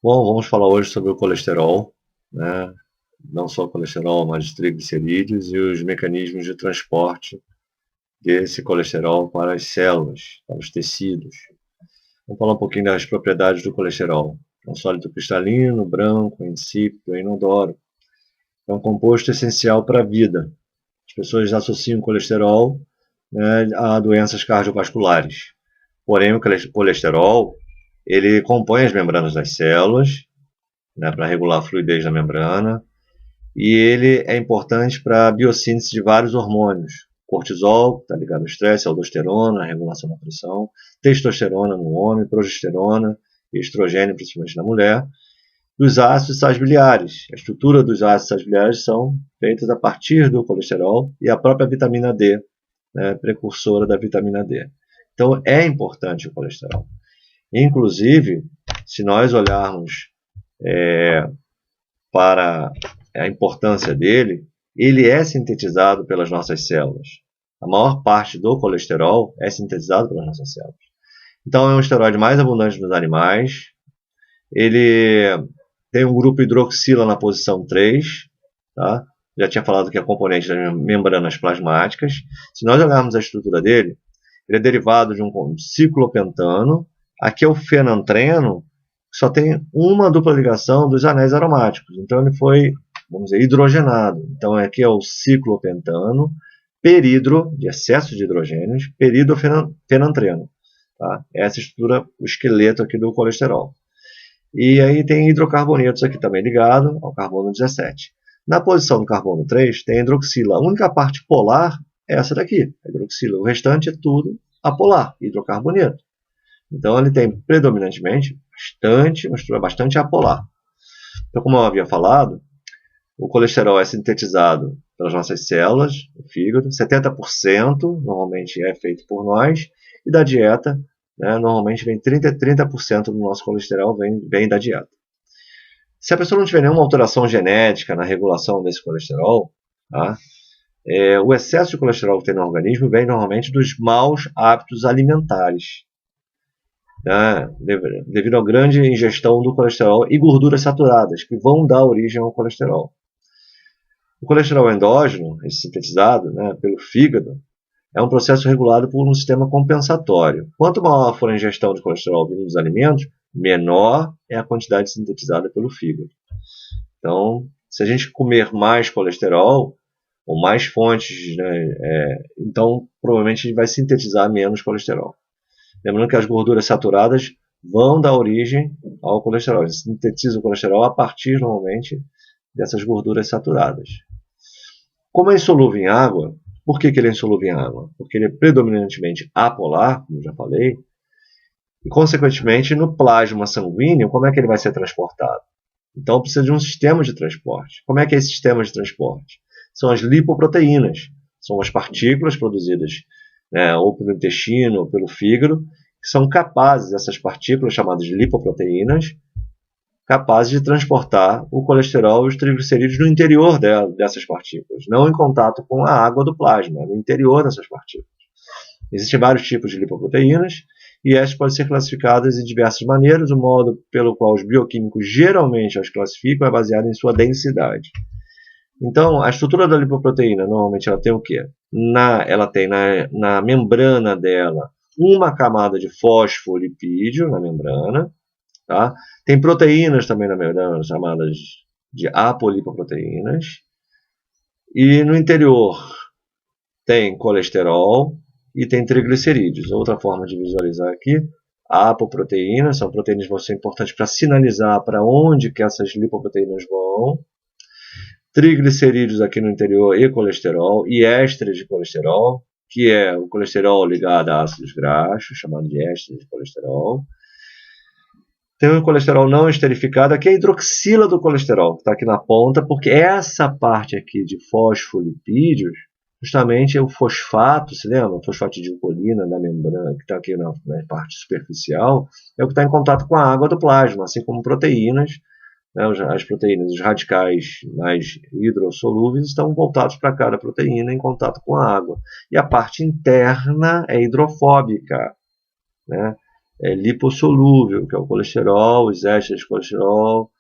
Bom, vamos falar hoje sobre o colesterol, né? Não só o colesterol, mas os triglicerídeos e os mecanismos de transporte desse colesterol para as células, para os tecidos. Vamos falar um pouquinho das propriedades do colesterol. É um sólido cristalino, branco, insípido, inodoro. É um composto essencial para a vida. As pessoas associam o colesterol, né, a doenças cardiovasculares. Porém, o colesterol ele compõe as membranas das células, né, para regular a fluidez da membrana, e ele é importante para a biossíntese de vários hormônios. Cortisol, que está ligado ao estresse, aldosterona, a regulação da pressão, testosterona no homem, progesterona, estrogênio, principalmente na mulher, dos ácidos sais biliares. A estrutura dos ácidos sais biliares são feitas a partir do colesterol e a própria vitamina D, né, precursora da vitamina D. Então é importante o colesterol. Inclusive, se nós olharmos para a importância dele, ele é sintetizado pelas nossas células. A maior parte do colesterol é sintetizado pelas nossas células. Então é um esteroide mais abundante nos animais. Ele tem um grupo hidroxila na posição 3, tá? Já tinha falado que é componente das membranas plasmáticas. Se nós olharmos a estrutura dele, ele é derivado de um ciclopentano. Aqui é o fenantreno, que só tem uma dupla ligação dos anéis aromáticos. Então ele foi, vamos dizer, hidrogenado. Então aqui é o ciclopentano, peridro, de excesso de hidrogênios, peridofenantreno. Tá? Essa estrutura, o esqueleto aqui do colesterol. E aí tem hidrocarbonetos aqui também ligado ao carbono 17. Na posição do carbono 3 tem a hidroxila. A única parte polar é essa daqui, a hidroxila. O restante é tudo apolar, hidrocarboneto. Então ele tem predominantemente uma estrutura bastante apolar. Então, como eu havia falado, o colesterol é sintetizado pelas nossas células, o fígado, 70% normalmente é feito por nós, e da dieta, né, normalmente vem 30% do nosso colesterol vem da dieta. Se a pessoa não tiver nenhuma alteração genética na regulação desse colesterol, tá, o excesso de colesterol que tem no organismo vem normalmente dos maus hábitos alimentares, né, devido à grande ingestão do colesterol e gorduras saturadas, que vão dar origem ao colesterol. O colesterol endógeno, esse sintetizado, né, pelo fígado, é um processo regulado por um sistema compensatório. Quanto maior for a ingestão de colesterol vindo dos alimentos, menor é a quantidade sintetizada pelo fígado. Então, se a gente comer mais colesterol, ou mais fontes, né, então provavelmente a gente vai sintetizar menos colesterol. Lembrando que as gorduras saturadas vão dar origem ao colesterol. A gente sintetiza o colesterol a partir, normalmente, dessas gorduras saturadas. Como é insolúvel em água, por que ele é insolúvel em água? Porque ele é predominantemente apolar, como eu já falei, e, consequentemente, no plasma sanguíneo, como é que ele vai ser transportado? Então, precisa de um sistema de transporte. Como é que é esse sistema de transporte? São as lipoproteínas. São as partículas produzidas, né, ou pelo intestino ou pelo fígado, que são capazes, essas partículas chamadas de lipoproteínas, capazes de transportar o colesterol e os triglicerídeos no interior dessas partículas, não em contato com a água do plasma, no interior dessas partículas. Existem vários tipos de lipoproteínas e estas podem ser classificadas de diversas maneiras. O modo pelo qual os bioquímicos geralmente as classificam é baseado em sua densidade. Então, a estrutura da lipoproteína, normalmente, ela tem o quê? Ela tem na membrana dela uma camada de fosfolipídio na membrana. Tá? Tem proteínas também na membrana, chamadas de apolipoproteínas. E no interior tem colesterol e tem triglicerídeos. Outra forma de visualizar aqui, apoproteínas, são proteínas que vão ser importantes para sinalizar para onde que essas lipoproteínas vão. Triglicerídeos aqui no interior e colesterol, e ésteres de colesterol, que é o colesterol ligado a ácidos graxos, chamado de ésteres de colesterol. Tem o colesterol não esterificado, aqui é a hidroxila do colesterol, que está aqui na ponta, porque essa parte aqui de fosfolipídios, justamente é o fosfato, se lembra? O fosfato de colina da membrana, que está aqui na parte superficial, é o que está em contato com a água do plasma, assim como proteínas, né, as proteínas, os radicais mais hidrossolúveis estão voltados para cada proteína em contato com a água. E a parte interna é hidrofóbica, né? lipossolúvel, que é o colesterol, os ésteres de colesterol,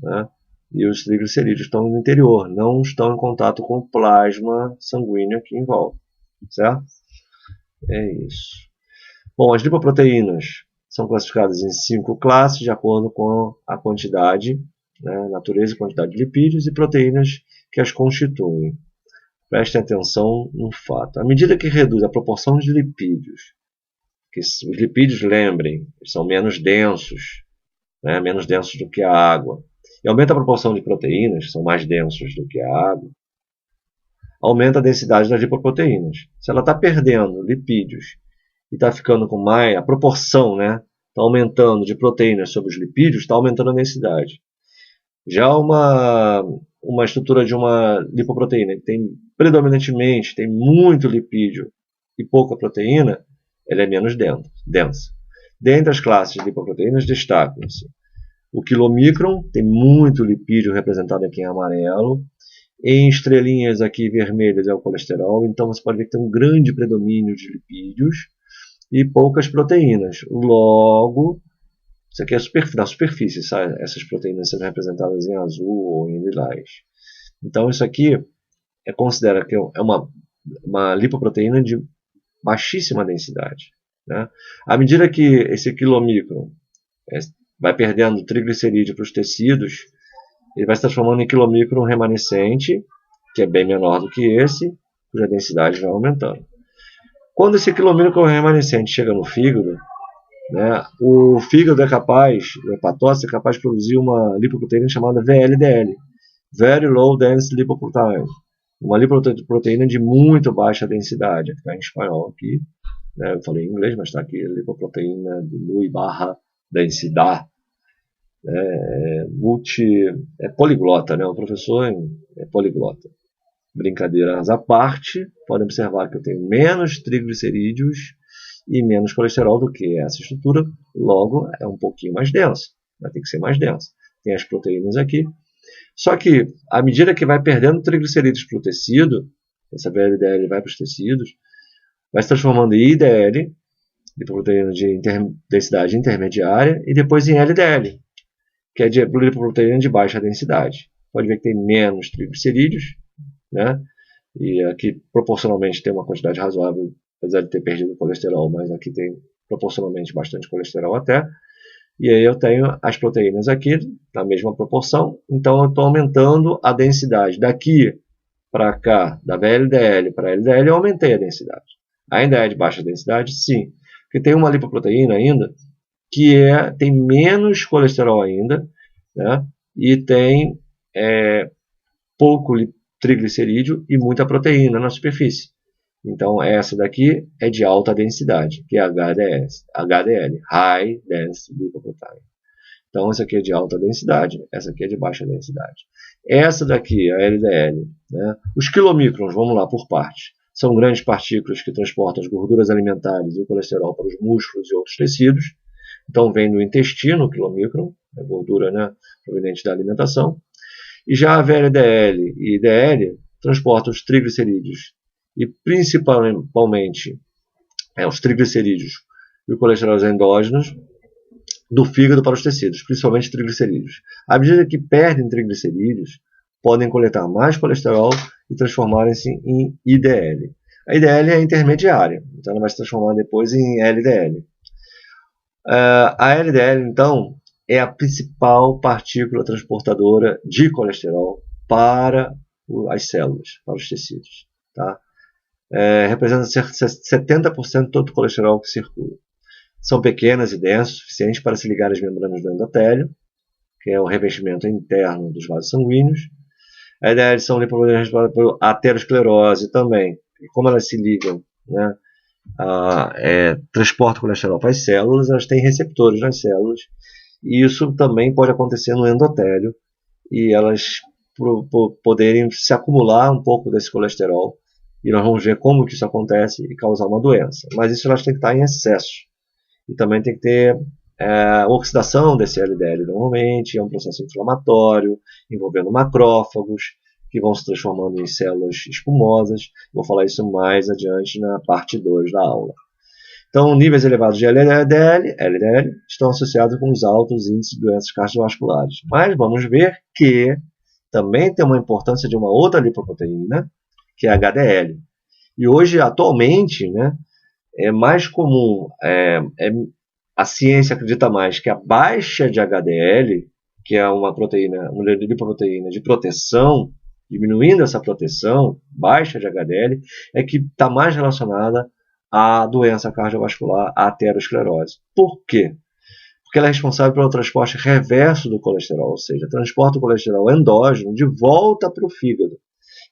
né? E os triglicerídeos estão no interior, não estão em contato com o plasma sanguíneo aqui em volta, certo? É isso. Bom, as lipoproteínas são classificadas em 5 classes de acordo com a quantidade, né, natureza e quantidade de lipídios e proteínas que as constituem. Prestem atenção no fato. À medida que reduz a proporção de lipídios, que os lipídios, lembrem, são menos densos, né, menos densos do que a água, e aumenta a proporção de proteínas, que são mais densos do que a água, aumenta a densidade das lipoproteínas. Se ela está perdendo lipídios e está ficando com mais, a proporção, né, está aumentando de proteínas sobre os lipídios, está aumentando a densidade. Já uma estrutura de uma lipoproteína que tem predominantemente tem muito lipídio e pouca proteína, ela é menos densa. Dentre as classes de lipoproteínas destacam-se o quilomicron, tem muito lipídio representado aqui em amarelo. Em estrelinhas aqui vermelhas é o colesterol, então você pode ver que tem um grande predomínio de lipídios e poucas proteínas. Logo, isso aqui é na superfície, sabe? Essas proteínas sendo representadas em azul ou em lilás. Então isso aqui considera que é uma lipoproteína de baixíssima densidade, né? À medida que esse quilomicron vai perdendo triglicerídeo para os tecidos, ele vai se transformando em quilomicron remanescente, que é bem menor do que esse, cuja densidade vai aumentando. Quando esse quilomicron remanescente chega no fígado, né, o fígado é capaz, o hepatócito é capaz de produzir uma lipoproteína chamada VLDL, Very Low Dense Lipoprotein, uma lipoproteína de muito baixa densidade, que está em espanhol aqui, né, eu falei em inglês, mas está aqui, lipoproteína de Lui barra densidade, é poliglota, né, o professor é poliglota. Brincadeiras à parte, podem observar que eu tenho menos triglicerídeos e menos colesterol do que essa estrutura, logo é um pouquinho mais densa, vai ter que ser mais densa. Tem as proteínas aqui, só que à medida que vai perdendo triglicerídeos para o tecido, essa VLDL vai para os tecidos, vai se transformando em IDL, lipoproteína de densidade intermediária, e depois em LDL, que é de lipoproteína de baixa densidade. Pode ver que tem menos triglicerídeos, né? E aqui proporcionalmente tem uma quantidade razoável, apesar de ter perdido o colesterol, mas aqui tem proporcionalmente bastante colesterol até. E aí eu tenho as proteínas aqui na mesma proporção, então eu estou aumentando a densidade. Daqui para cá, da VLDL para LDL, eu aumentei a densidade. Ainda é de baixa densidade? Sim. Porque tem uma lipoproteína ainda que tem menos colesterol ainda, né? E tem pouco triglicerídeo e muita proteína na superfície. Então essa daqui é de alta densidade, que é HDL, High Dense Lipoprotein. Então essa aqui é de alta densidade, essa aqui é de baixa densidade. Essa daqui, a LDL, né? Os quilomicrons, vamos lá por partes, são grandes partículas que transportam as gorduras alimentares e o colesterol para os músculos e outros tecidos. Então vem do intestino o quilomicron, a gordura, né, proveniente da alimentação. E já a VLDL e IDL transportam os triglicerídeos e principalmente os triglicerídeos e o colesterol endógenos do fígado para os tecidos, principalmente triglicerídeos. À medida que perdem triglicerídeos, podem coletar mais colesterol e transformarem-se em IDL. A IDL é intermediária, então ela vai se transformar depois em LDL. A LDL, então, é a principal partícula transportadora de colesterol para as células, para os tecidos. Tá? Representa cerca de 70% de todo o colesterol que circula. São pequenas e densas, suficientes para se ligar às membranas do endotélio, que é o revestimento interno dos vasos sanguíneos. A LDL são lipoproteínas responsáveis por aterosclerose também. E como elas se ligam, né, transportam colesterol para as células, elas têm receptores nas células, e isso também pode acontecer no endotélio, e elas poderem se acumular um pouco desse colesterol, e nós vamos ver como que isso acontece e causar uma doença. Mas isso elas têm que estar em excesso. E também tem que ter oxidação desse LDL normalmente, é um processo inflamatório, envolvendo macrófagos, que vão se transformando em células espumosas. Vou falar isso mais adiante na parte 2 da aula. Então, níveis elevados de LDL estão associados com os altos índices de doenças cardiovasculares. Mas vamos ver que também tem uma importância de uma outra lipoproteína, que é a HDL. E hoje, atualmente, né, é mais comum, a ciência acredita mais que a baixa de HDL, que é uma lipoproteína de proteção, diminuindo essa proteção, baixa de HDL, é que está mais relacionada à doença cardiovascular, à aterosclerose. Por quê? Porque ela é responsável pelo transporte reverso do colesterol, ou seja, transporta o colesterol endógeno de volta para o fígado.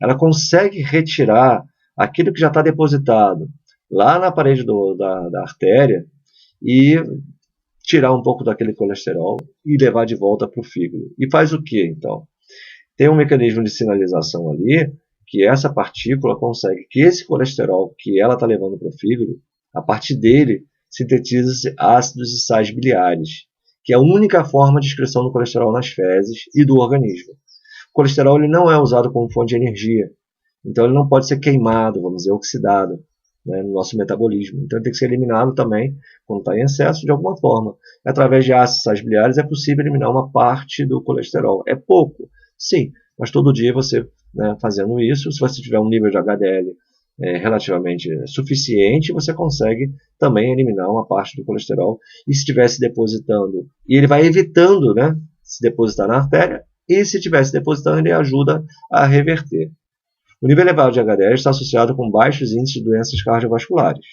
Ela consegue retirar aquilo que já está depositado lá na parede da artéria e tirar um pouco daquele colesterol e levar de volta para o fígado. E faz o que, então? Tem um mecanismo de sinalização ali que essa partícula consegue que esse colesterol que ela está levando para o fígado, a partir dele, sintetiza ácidos e sais biliares, que é a única forma de excreção do colesterol nas fezes e do organismo. O colesterol ele não é usado como fonte de energia, então ele não pode ser queimado, vamos dizer, oxidado, né, no nosso metabolismo. Então ele tem que ser eliminado também, quando está em excesso, de alguma forma. Através de ácidos e sais biliares é possível eliminar uma parte do colesterol. É pouco, sim, mas todo dia você, né, fazendo isso, se você tiver um nível de HDL relativamente suficiente, você consegue também eliminar uma parte do colesterol. E se estiver se depositando, e ele vai evitando, né, se depositar na artéria, e se estiver se depositando, ele ajuda a reverter. O nível elevado de HDL está associado com baixos índices de doenças cardiovasculares.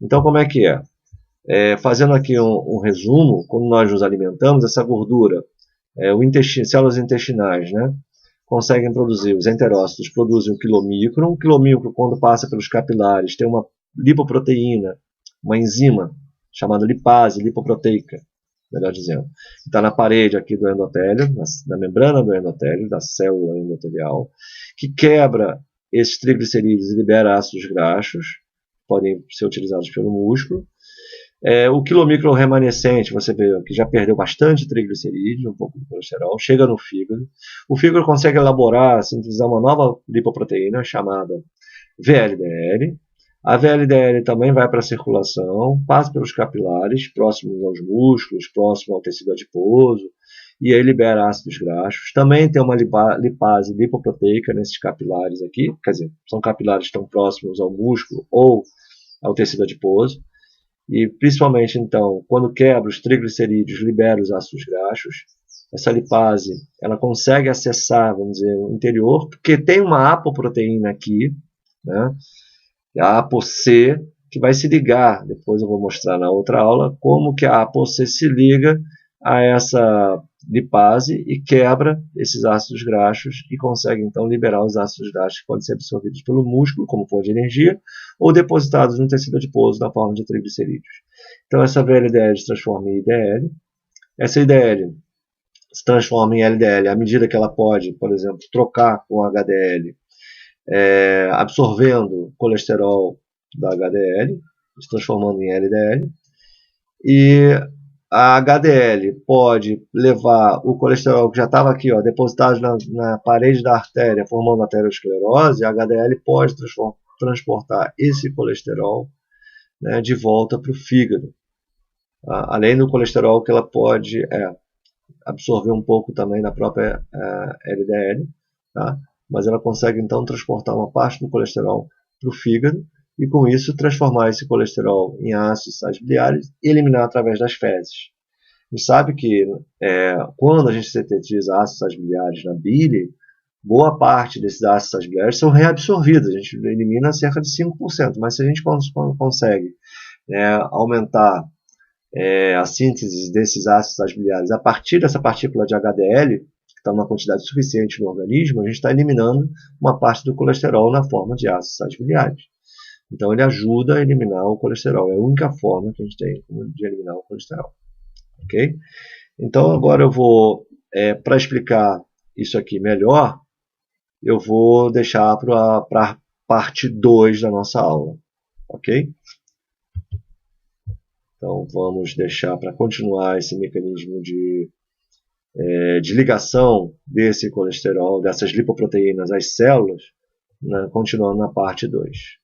Então, como é que é? Fazendo aqui um resumo, quando nós nos alimentamos, essa gordura, células intestinais, né, conseguem produzir, os enterócitos produzem o quilomicron. O quilomicron, quando passa pelos capilares, tem uma lipoproteína, uma enzima, chamada lipase lipoproteica, melhor dizendo. Está na parede aqui do endotélio, na membrana do endotélio, da célula endotelial, que quebra esses triglicerídeos e libera ácidos graxos, que podem ser utilizados pelo músculo. O quilomicron remanescente, você vê que já perdeu bastante triglicerídeos, um pouco de colesterol, chega no fígado. O fígado consegue elaborar, sintetizar uma nova lipoproteína chamada VLDL. A VLDL também vai para a circulação, passa pelos capilares, próximos aos músculos, próximo ao tecido adiposo, e aí libera ácidos graxos. Também tem uma lipase lipoproteica nesses capilares aqui, quer dizer, são capilares que estão próximos ao músculo ou ao tecido adiposo. E principalmente, então, quando quebra os triglicerídeos, libera os ácidos graxos. Essa lipase, ela consegue acessar, vamos dizer, o interior, porque tem uma apoproteína aqui, né, a ApoC, que vai se ligar, depois eu vou mostrar na outra aula, como que a ApoC se liga a essa lipase e quebra esses ácidos graxos e consegue então liberar os ácidos graxos que podem ser absorvidos pelo músculo como fonte de energia ou depositados no tecido adiposo na forma de triglicerídeos. Então essa VLDL se transforma em IDL. Essa IDL se transforma em LDL à medida que ela pode, por exemplo, trocar com HDL, absorvendo colesterol da HDL, se transformando em LDL. E a HDL pode levar o colesterol que já estava aqui, ó, depositado na parede da artéria, formando aterosclerose. A HDL pode transportar esse colesterol, né, de volta para o fígado. Além do colesterol que ela pode absorver um pouco também na própria LDL, tá? Mas ela consegue então transportar uma parte do colesterol para o fígado e com isso transformar esse colesterol em ácidos e sais biliares e eliminar através das fezes. A gente sabe que quando a gente sintetiza ácidos e sais biliares na bile, boa parte desses ácidos e sais biliares são reabsorvidos, a gente elimina cerca de 5%, mas se a gente consegue aumentar a síntese desses ácidos e sais biliares a partir dessa partícula de HDL, que está numa quantidade suficiente no organismo, a gente está eliminando uma parte do colesterol na forma de ácidos e sais biliares. Então ele ajuda a eliminar o colesterol. É a única forma que a gente tem de eliminar o colesterol. Ok? Então agora eu vou, para explicar isso aqui melhor, eu vou deixar para a parte 2 da nossa aula. Ok? Então vamos deixar para continuar esse mecanismo de ligação desse colesterol, dessas lipoproteínas às células, né, continuando na parte 2.